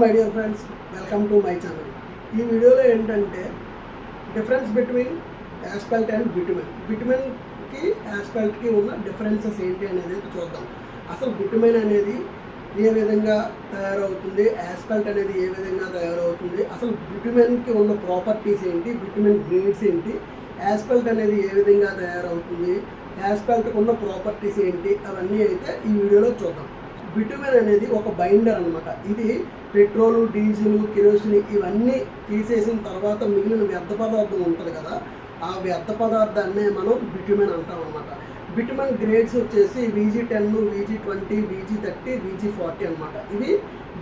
My dear friends, welcome to my channel. ఈ వీడియోలో ఏంటంటే డిఫరెన్స్ బిట్వీన్ యాస్ఫాల్ట్ అండ్ బిటుమెన్కి యాస్ఫాల్ట్కి ఉన్న డిఫరెన్సెస్ ఏంటి అనేది చూద్దాం. అసలు బిటుమెన్ అనేది ఏ విధంగా తయారవుతుంది, యాస్ఫాల్ట్ అనేది ఏ విధంగా తయారవుతుంది, అసలు బిటుమెన్కి ఉన్న ప్రాపర్టీస్ ఏంటి, బిటుమెన్ గ్రేడ్స్ ఏంటి, యాస్ఫాల్ట్ అనేది ఏ విధంగా తయారవుతుంది, యాస్ఫాల్ట్కి ఉన్న ప్రాపర్టీస్ ఏంటి, అవన్నీ అయితే ఈ వీడియోలో చూద్దాం. బిటుమెన్ అనేది ఒక బైండర్ అనమాట. ఇది పెట్రోలు, డీజిల్, కిరోసిన్ ఇవన్నీ తీసేసిన తర్వాత మిగిలిన వ్యర్థ పదార్థం ఉంటుంది కదా, ఆ వ్యర్థ పదార్థాన్నే మనం బిటుమెన్ అంటాం అనమాట. బిటుమెన్ గ్రేడ్స్ వచ్చేసి VG10, VG20, VG30, VG40 అనమాట. ఇవి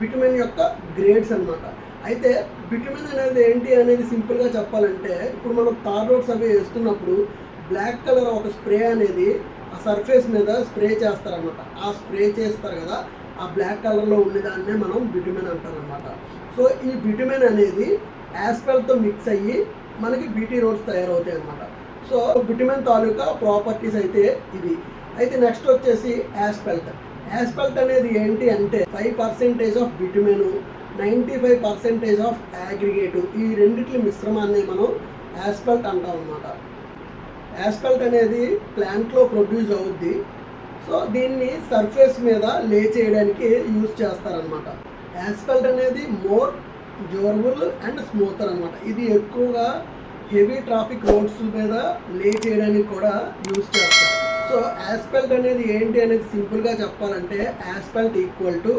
బిటుమెన్ యొక్క గ్రేడ్స్ అనమాట. అయితే బిటుమెన్ అనేది ఏంటి అనేది సింపుల్గా చెప్పాలంటే, ఇప్పుడు మనం తార్ రోడ్స్ అవి వేస్తున్నప్పుడు బ్లాక్ కలర్ ఒక స్ప్రే అనేది ఆ సర్ఫేస్ మీద స్ప్రే చేస్తారనమాట. ఆ స్ప్రే చేస్తారు కదా, ఆ బ్లాక్ కలర్లో ఉండేదాన్నే మనం బిటుమెన్ అంటారనమాట. సో ఈ బిటుమెన్ అనేది యాస్ఫాల్ట్తో మిక్స్ అయ్యి మనకి బీటీ రోడ్స్ తయారవుతాయి అనమాట. సో బిటుమెన్ తాలూకా ప్రాపర్టీస్ అయితే ఇవి. అయితే నెక్స్ట్ వచ్చేసి యాస్ఫాల్ట్ అనేది ఏంటి అంటే 5% ఆఫ్ బిటుమెను, 95% ఆఫ్ అగ్రిగేటు, ఈ రెండిట్ల మిశ్రమాన్ని మనం యాస్ఫాల్ట్ అంటాం అనమాట. యాస్ఫాల్ట్ అనేది ప్లాంట్లో ప్రొడ్యూస్ అవుద్ది. సో దీన్ని సర్ఫేస్ మీద లే చేయడానికి యూజ్ చేస్తారనమాట. యాస్ఫాల్ట్ అనేది మోర్ డ్యూరబుల్ అండ్ స్మూతర్ అనమాట. ఇది ఎక్కువగా హెవీ ట్రాఫిక్ రోడ్స్ మీద లే చేయడానికి కూడా యూజ్ చేస్తారు. సో యాస్ఫాల్ట్ అనేది ఏంటి అనేది సింపుల్గా చెప్పాలంటే, asphalt equal to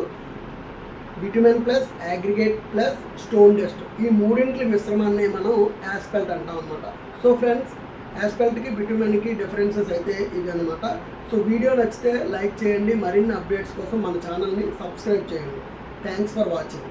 bitumen plus aggregate plus stone dust, ఈ మూడింటి మిశ్రమాన్ని మనం యాస్ఫాల్ట్ అంటాం అనమాట. సో ఫ్రెండ్స్, యాస్ఫాల్ట్కి బిటుమెన్కి డిఫరెన్సెస్ అయితే ఇవి అనమాట. సో వీడియో నచ్చితే లైక్ చేయండి. మరిన్ని అప్డేట్స్ కోసం మన ఛానల్ని సబ్స్క్రైబ్ చేయండి. Thanks for watching.